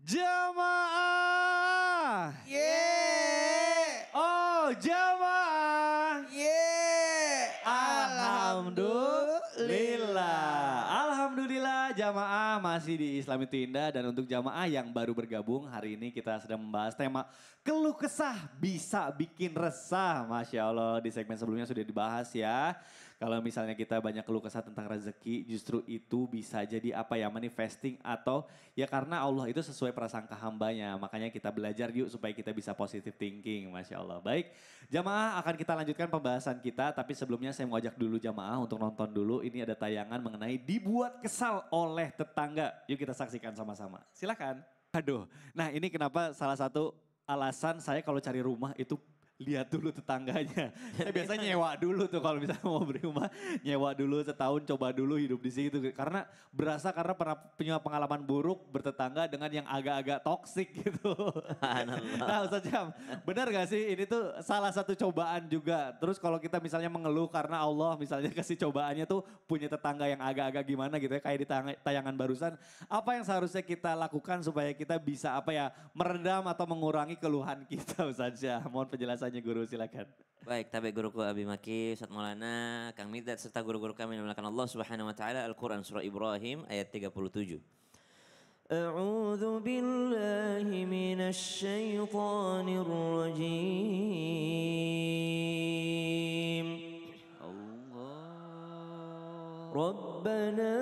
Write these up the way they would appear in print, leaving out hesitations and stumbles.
Jamaah. Yeay. Oh, jamaah. Yeay. Alhamdulillah. Alhamdulillah jamaah masih di Islam itu Indah. Dan untuk jamaah yang baru bergabung hari ini kita sedang membahas tema keluh kesah bisa bikin resah. Masya Allah di segmen sebelumnya sudah dibahas ya. Kalau misalnya kita banyak keluh kesah tentang rezeki justru itu bisa jadi apa ya manifesting atau ya karena Allah itu sesuai prasangka hambanya. Makanya kita belajar yuk supaya kita bisa positive thinking. Masya Allah. Baik jamaah akan kita lanjutkan pembahasan kita tapi sebelumnya saya mau ajak dulu jamaah untuk nonton dulu. Ini ada tayangan mengenai dibuat kesal oleh tetangga. Yuk kita saksikan sama-sama. Silakan. Aduh, nah ini kenapa salah satu alasan saya kalau cari rumah itu lihat dulu tetangganya. Saya biasanya nyewa dulu tuh kalau misalnya mau beli rumah. Nyewa dulu setahun coba dulu hidup di situ. Karena pernah punya pengalaman buruk bertetangga dengan yang agak-agak toksik gitu. Nah Ustaz Syam, benar gak sih ini tuh salah satu cobaan juga. Terus kalau kita misalnya mengeluh karena Allah misalnya kasih cobaannya tuh punya tetangga yang agak-agak gimana gitu ya. Kayak di tayangan barusan. Apa yang seharusnya kita lakukan supaya kita bisa apa ya meredam atau mengurangi keluhan kita Ustaz Syam. Mohon penjelasannya guru silakan. Baik, tabi guruku Abi Maki, Ustaz Maulana, Kang Midat serta guru-guru kami yang dimuliakan Allah Subhanahu wa taala Al-Qur'an surah Ibrahim ayat 37. A'udzu billahi minasy syaithanir rajim. Allah Rabbana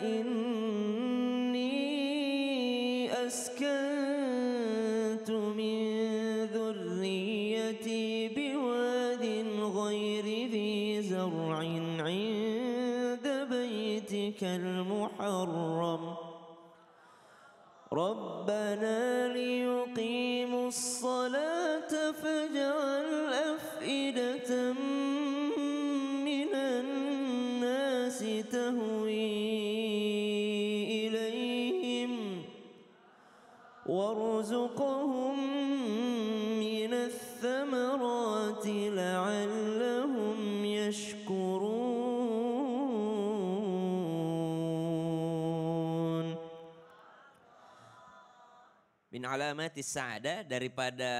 inni askantu min ذريتي بواد غير ذي زرع عند بيتك المحرم ربنا ليقيموا الصلاة فاجعل أفئدة من الناس تهوي إليهم وارزقهم من الثمرات لعلهم يشكرون. Min alamatis sa'adah daripada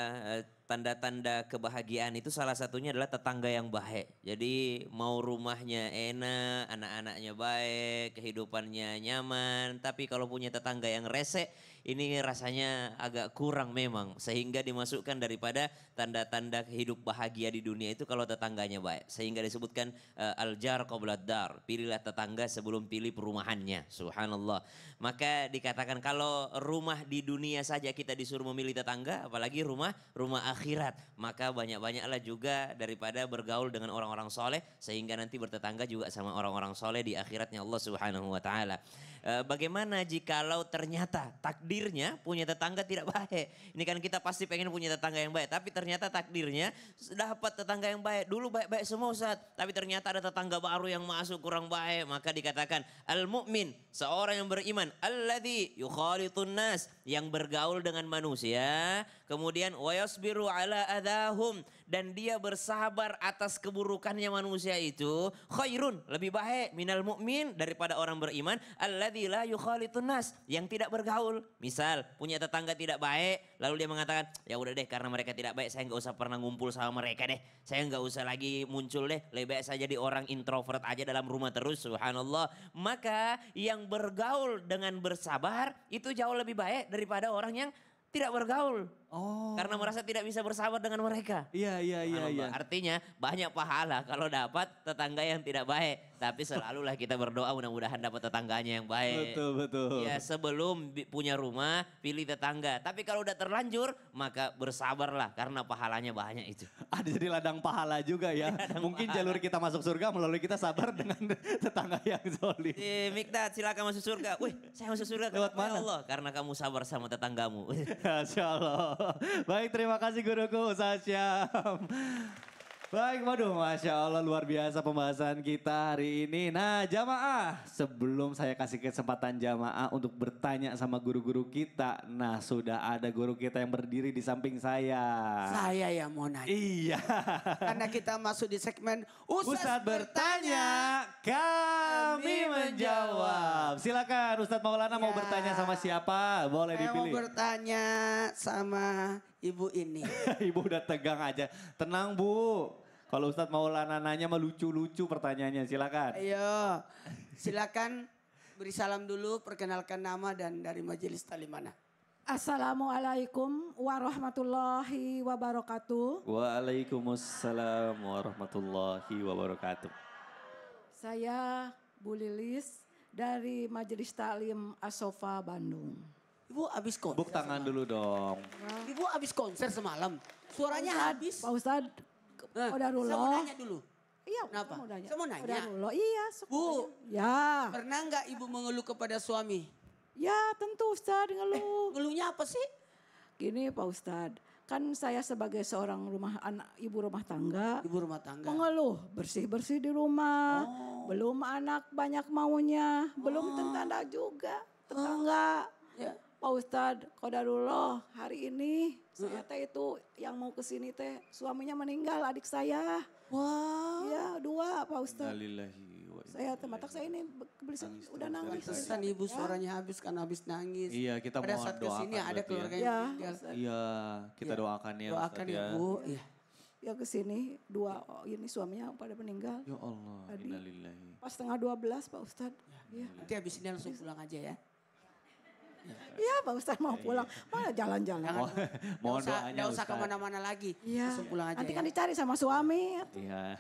tanda-tanda kebahagiaan itu salah satunya adalah tetangga yang baik. Jadi mau rumahnya enak, anak-anaknya baik, kehidupannya nyaman. Tapi kalau punya tetangga yang rese, ini rasanya agak kurang memang. Sehingga dimasukkan daripada tanda-tanda hidup bahagia di dunia itu kalau tetangganya baik. Sehingga disebutkan al-jar qoblad dar. Pilihlah tetangga sebelum pilih perumahannya. Subhanallah. Maka dikatakan kalau rumah di dunia saja kita disuruh memilih tetangga, apalagi rumah akhirat. Maka banyak-banyaklah juga daripada bergaul dengan orang-orang soleh sehingga nanti bertetangga juga sama orang-orang soleh di akhiratnya Allah Subhanahu wa taala. Bagaimana jikalau ternyata takdirnya punya tetangga tidak baik. Ini kan kita pasti pengen punya tetangga yang baik. Tapi ternyata takdirnya dapat tetangga yang baik. Dulu baik-baik semua Ustaz. Tapi ternyata ada tetangga baru yang masuk kurang baik. Maka dikatakan al-mu'min. Seorang yang beriman. Alladhi yukhalitun nas. Yang bergaul dengan manusia. Kemudian wa yasbiru ala adahum. Dan dia bersabar atas keburukannya manusia itu. Khairun. Lebih baik minal mu'min daripada orang beriman. Alladzi la yukhalitun nas, yang tidak bergaul. Misal punya tetangga tidak baik, lalu dia mengatakan, ya udah deh karena mereka tidak baik saya nggak usah pernah ngumpul sama mereka deh. Saya nggak usah lagi muncul deh, lebih baik saya jadi orang introvert aja dalam rumah terus. Subhanallah. Maka yang bergaul dengan bersabar itu jauh lebih baik daripada orang yang tidak bergaul. Oh. Karena merasa tidak bisa bersahabat dengan mereka. Iya. Artinya banyak pahala kalau dapat tetangga yang tidak baik. Tapi selalulah kita berdoa mudah-mudahan dapat tetangganya yang baik. Betul. Ya sebelum punya rumah pilih tetangga. Tapi kalau udah terlanjur maka bersabarlah karena pahalanya banyak itu. Ada jadi ladang pahala juga ya. Mungkin jalur kita masuk surga melalui kita sabar dengan tetangga yang zolim. Mikdad silakan masuk surga. Wih saya masuk surga lewat mana? Allah karena kamu sabar sama tetanggamu. Masya Allah. Baik terima kasih guruku Ustaz Syam. Baik, waduh Masya Allah luar biasa pembahasan kita hari ini. Nah jamaah, sebelum saya kasih kesempatan jamaah untuk bertanya sama guru-guru kita. Nah sudah ada guru kita yang berdiri di samping saya. Saya yang mau nanya. Iya. Karena kita masuk di segmen Ustadz bertanya. Kami Menjawab. Silakan Ustadz Maulana mau Ya. bertanya sama siapa? Boleh Saya mau dipilih. bertanya sama ibu ini. Ibu udah tegang aja. Tenang Bu. Kalau Ustadz Maulana nanya mah lucu-lucu pertanyaannya. Silakan. Ayo, silakan beri salam dulu, perkenalkan nama dan dari majelis tali mana. Assalamualaikum warahmatullahi wabarakatuh. Waalaikumsalam warahmatullahi wabarakatuh. Saya Bu Lilis dari Majelis Taklim Asofa Bandung. Ibu habis konser. Buk tangan dulu dong. Ibu habis konser semalam. Suaranya habis. Pak Ustadz, Saya mau Qadarullah. nanya dulu. Iya, Kenapa? mau nanya. Saya mau nanya. Qadarullah, iya. Bu. Ya, Pernah nggak ibu mengeluh kepada suami? ya tentu Ustadz ngeluh. Ngeluhnya apa sih? Gini Pak Ustadz, kan saya sebagai seorang ibu rumah tangga. Ibu rumah tangga. Mengeluh, bersih-bersih di rumah. Belum anak banyak maunya, belum tetangga juga. Tetangga. Ya. Pak Ustadz, Qadarullah hari ini saya teh itu yang mau ke sini teh suaminya meninggal adik saya. Wah. Iya 2 Pak Ustadz. Innalillahi wa inna Saya matak saya ini udah nangis. Pantesan ibu suaranya habis kan habis nangis. Iya, kita Pada mohon saat kesini doakan ada berarti ya. keluarganya Ya, meninggal. Iya, kita doakan ya Doakan Ustadz ya ya. Bu. Iya. Ya ke sini 2 ini suaminya pada meninggal. Ya Allah, Tadi. innalillahi. Pas setengah 12 Pak Ustadz. Iya. Nanti habis ini langsung pulang aja ya. Iya Pak Ustadz mau pulang. Mana jalan-jalan. Jangan, Mohon nggak usah, doanya nggak usah Ustadz. kemana-mana lagi. Iya. Langsung pulang aja Nanti ya. kan dicari sama suami. Iya.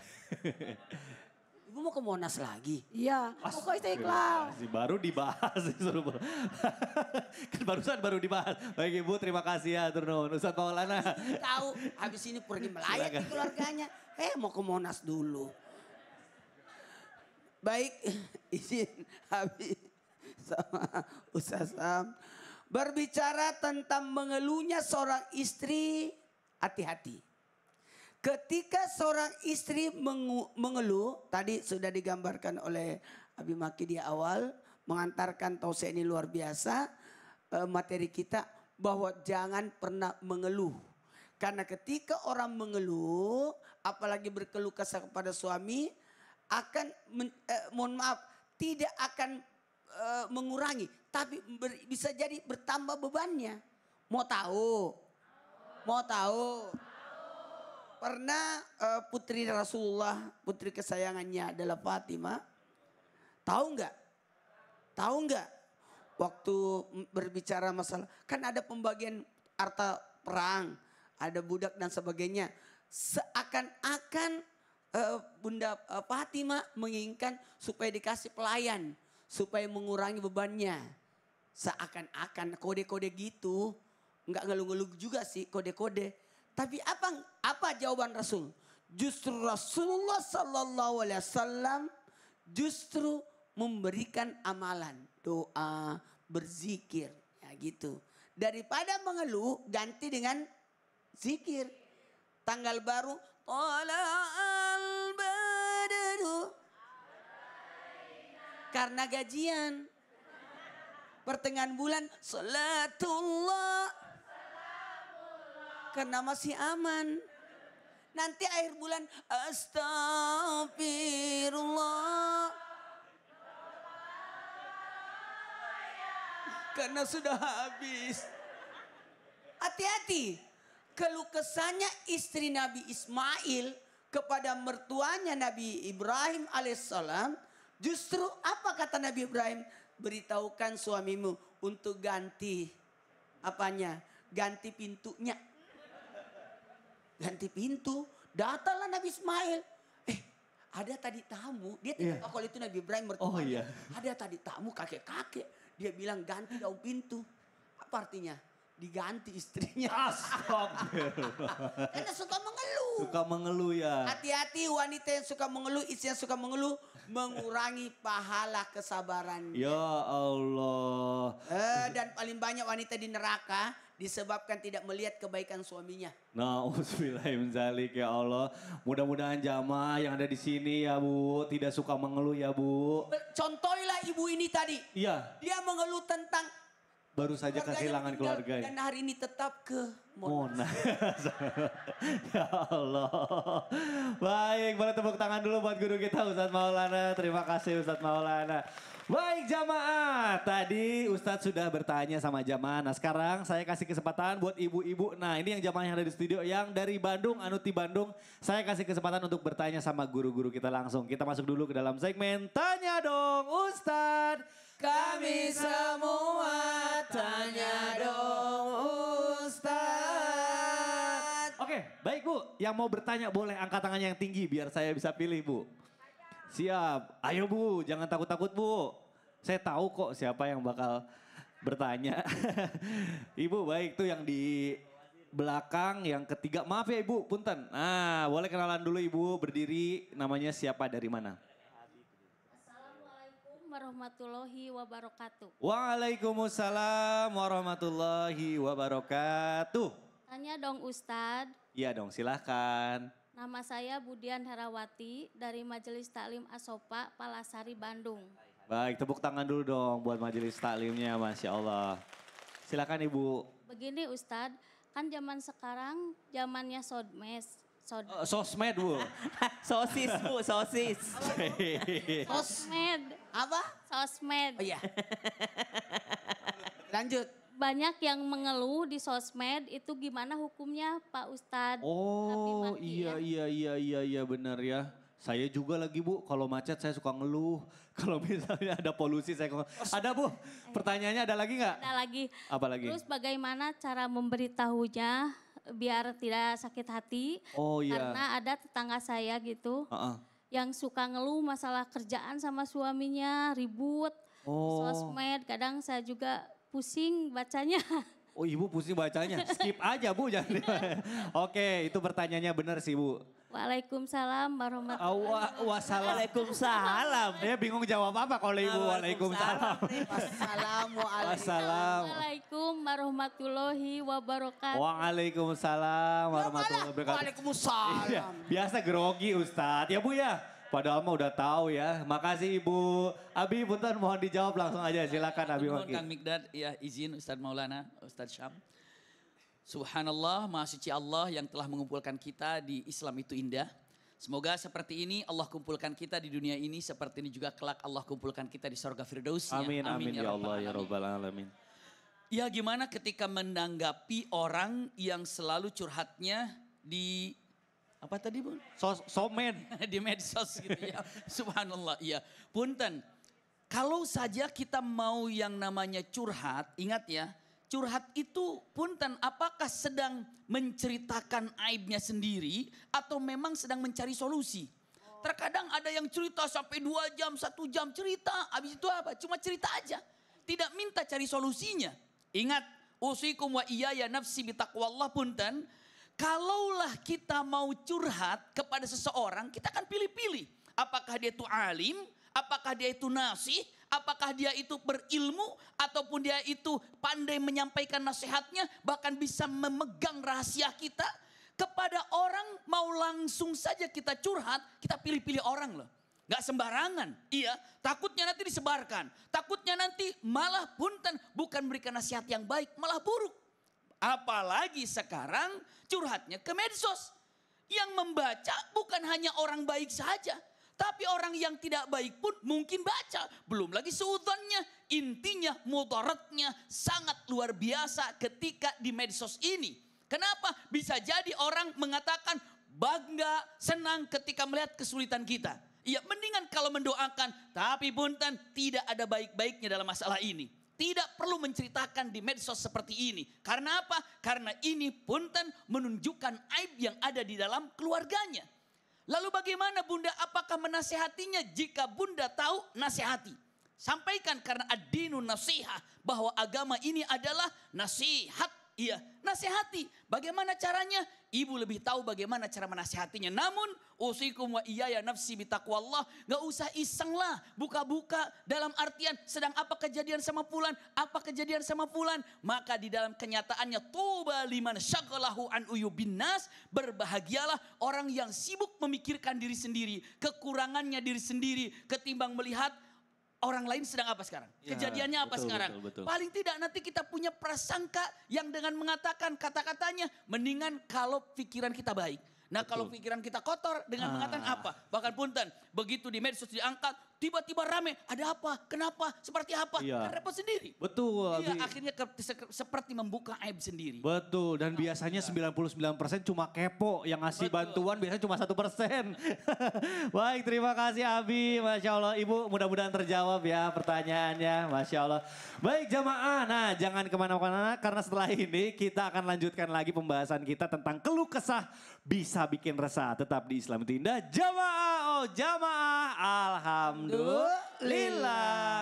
Ibu mau ke Monas lagi. Iya. Pokoknya Istiqlal. Baru dibahas disuruh. Kan baru dibahas. Baik Ibu, terima kasih ya Turnun. Ustadz Maulana. Tahu habis ini pergi melayat di keluarganya. Mau ke Monas dulu. Baik, izin habis sama Ustaz Sam. Berbicara tentang mengeluhnya seorang istri, hati-hati. Ketika seorang istri mengeluh, tadi sudah digambarkan oleh Abi Maki di awal, mengantarkan tausiah ini luar biasa, materi kita bahwa jangan pernah mengeluh. Karena ketika orang mengeluh, apalagi berkeluh kesah kepada suami, akan, mohon maaf, tidak akan mengurangi, tapi bisa jadi bertambah bebannya. Mau tahu? Mau tahu? Pernah putri Rasulullah, putri kesayangannya adalah Fatimah. Tahu nggak? Tahu nggak? Waktu berbicara masalah, kan ada pembagian harta perang, ada budak dan sebagainya. Seakan-akan Bunda Fatimah menginginkan supaya dikasih pelayan, supaya mengurangi bebannya. Seakan-akan kode-kode gitu, nggak ngeluh-ngeluh juga sih kode-kode. Tapi apa jawaban Rasul? Justru Rasulullah Sallallahu Alaihi Wasallam justru memberikan amalan, doa, berzikir, ya gitu. Daripada mengeluh, ganti dengan zikir. Tanggal baru, Tola'al badru. Karena gajian. Pertengahan bulan, salatullah. Karena masih aman. Nanti akhir bulan, astagfirullah. Karena sudah habis. Hati-hati. Keluh kesahnya istri Nabi Ismail kepada mertuanya Nabi Ibrahim alaihissalam. Justru apa kata Nabi Ibrahim? Beritahukan suamimu untuk ganti apanya? Ganti pintunya. Ganti pintu. Datanglah Nabi Ismail. Ada tadi tamu. Dia tidak tahu kalau itu Nabi Ibrahim mertuanya. Oh iya. Ada tadi tamu kakek-kakek. Dia bilang ganti daun pintu. Apa artinya? Diganti istrinya. Astagfirullah. Karena suka mengeluh. Suka mengeluh ya. Hati-hati wanita yang suka mengeluh, istri yang suka mengeluh. Mengurangi pahala kesabarannya. Ya Allah. Dan paling banyak wanita di neraka disebabkan tidak melihat kebaikan suaminya. Nauzubillahiminzalik ya Allah. Mudah-mudahan jamaah yang ada di sini ya Bu. Tidak suka mengeluh ya Bu. Contohilah ibu ini tadi. Iya. Dia mengeluh tentang Baru saja keluarganya kehilangan meninggal keluarganya. dan hari ini tetap ke Monas. Ya Allah. Baik, boleh tepuk tangan dulu buat guru kita Ustadz Maulana. Terima kasih Ustadz Maulana. Baik jamaah, tadi Ustadz sudah bertanya sama jamaah. Nah sekarang saya kasih kesempatan buat ibu-ibu. Nah ini yang jamaah yang ada di studio, yang dari Bandung, Anuti Bandung. Saya kasih kesempatan untuk bertanya sama guru-guru kita langsung. Kita masuk dulu ke dalam segmen Tanya Dong Ustadz. Kami semua tanya dong Ustadz. Oke, baik Bu. Yang mau bertanya boleh angkat tangannya yang tinggi biar saya bisa pilih Bu. Siap. Ayo Bu, jangan takut-takut Bu. Saya tahu kok siapa yang bakal bertanya. Ibu baik tuh yang di belakang, yang ketiga. Maaf ya Ibu, punten. Nah, boleh kenalan dulu Ibu, berdiri. Namanya siapa, dari mana? Assalamualaikum warahmatullahi wabarakatuh. Waalaikumsalam warahmatullahi wabarakatuh. Tanya dong Ustadz, Iya dong, silahkan. nama saya Budian Herawati dari Majelis Taklim Asopa, Palasari, Bandung. Baik, tepuk tangan dulu dong buat majelis taklimnya, Masya Allah. Silakan Ibu. Begini Ustadz, kan zaman sekarang zamannya sodmes. Sosmed Bu. Sosis Bu, sosis. Sosmed, Apa? sosmed. Oh iya. Lanjut. Banyak yang mengeluh di sosmed, itu gimana hukumnya Pak Ustadz? Oh Maki-maki iya benar ya. Saya juga lagi Bu, kalau macet saya suka ngeluh. Kalau misalnya ada polusi saya ada Bu, pertanyaannya ada lagi nggak? Ada lagi. Apa lagi? Terus bagaimana cara memberitahunya biar tidak sakit hati? Oh iya. Karena ada tetangga saya gitu Heeh. yang suka ngeluh masalah kerjaan sama suaminya, ribut, Oh. sosmed. Kadang saya juga pusing bacanya. Oh Ibu pusing bacanya, skip aja Bu jangan. Oke, itu pertanyaannya benar sih Bu. Waalaikumsalam warahmatullahi Wassalam. Waalaikumsalam. Saya bingung jawab apa kalau Ibu Waalaikumsalam. Assalamualaikum. Wassalam. Waalaikum warahmatullahi wabarakatuh. Waalaikumsalam warahmatullahi wabarakatuh. Iya, Waalaikumsalam. biasa grogi Ustadz ya Bu ya. Padahal mah udah tahu ya. Makasih Ibu. Abi punten mohon dijawab langsung aja. Silakan Abi Mohon Maki. Kang Mikdad, ya izin Ustadz Maulana, Ustadz Syam. Subhanallah, Maha Suci Allah yang telah mengumpulkan kita di Islam itu indah. Semoga seperti ini Allah kumpulkan kita di dunia ini, seperti ini juga kelak Allah kumpulkan kita di surga Firdaus. Amin amin ya Allah ya Rabbal Rabbal Alamin. Ya gimana ketika menanggapi orang yang selalu curhatnya di apa tadi Bu? Somed. Di medsos gitu ya. Subhanallah, iya. Punten, kalau saja kita mau yang namanya curhat, ingat ya, curhat itu punten apakah sedang menceritakan aibnya sendiri atau memang sedang mencari solusi. Terkadang ada yang cerita sampai 2 jam, 1 jam cerita, habis itu apa? Cuma cerita aja. Tidak minta cari solusinya. Ingat, usikum wa iyaya nafsi bitaqwallah punten. Kalaulah kita mau curhat kepada seseorang, kita akan pilih-pilih. Apakah dia itu alim, apakah dia itu nasih, apakah dia itu berilmu, ataupun dia itu pandai menyampaikan nasihatnya, bahkan bisa memegang rahasia kita. Kepada orang mau langsung saja kita curhat, kita pilih-pilih orang loh. Gak sembarangan, iya. Takutnya nanti disebarkan, takutnya nanti malah punten bukan memberikan nasihat yang baik, malah buruk. Apalagi sekarang curhatnya ke medsos. Yang membaca bukan hanya orang baik saja. Tapi orang yang tidak baik pun mungkin baca. Belum lagi seudonnya. Intinya mudaratnya sangat luar biasa ketika di medsos ini. Kenapa? Bisa jadi orang mengatakan bangga, senang ketika melihat kesulitan kita. Ya mendingan kalau mendoakan. Tapi punten tidak ada baik-baiknya dalam masalah ini. Tidak perlu menceritakan di medsos seperti ini. Karena apa? Karena ini punten menunjukkan aib yang ada di dalam keluarganya. Lalu bagaimana Bunda? Apakah menasehatinya? Jika Bunda tahu, nasihati. Sampaikan karena ad-dinu nasihah. Bahwa agama ini adalah nasihat. Iya, nasihati. Bagaimana caranya? Ibu lebih tahu bagaimana cara menasihatinya. Namun, usikum wa iyaya nafsi bitaqwallah. Gak usah iseng lah. Buka-buka dalam artian sedang apa kejadian sama fulan. Apa kejadian sama fulan. Maka di dalam kenyataannya. Tuba liman syagalahu an uyubin nas. Berbahagialah orang yang sibuk memikirkan diri sendiri. Kekurangannya diri sendiri. Ketimbang melihat orang lain sedang apa sekarang? Ya, Kejadiannya apa betul, sekarang? betul. Paling tidak nanti kita punya prasangka yang dengan mengatakan kata-katanya mendingan kalau pikiran kita baik. Nah kalau pikiran kita kotor dengan mengatakan apa? Bahkan punten, begitu di medsos diangkat, tiba-tiba rame, ada apa? Kenapa? Seperti apa? Iya. Kan repot sendiri. Betul. Iya, Abi. akhirnya seperti membuka aib sendiri. Betul, dan biasanya 99% cuma kepo, yang ngasih bantuan biasanya cuma 1%. Baik, terima kasih Abi, Masya Allah. Ibu mudah-mudahan terjawab ya pertanyaannya, Masya Allah. Baik jamaah, nah jangan kemana-mana karena setelah ini kita akan lanjutkan lagi pembahasan kita tentang keluh kesah bisa bikin resah. Tetap di Islam itu Indah, jamaah, oh jamaah, alhamdulillah.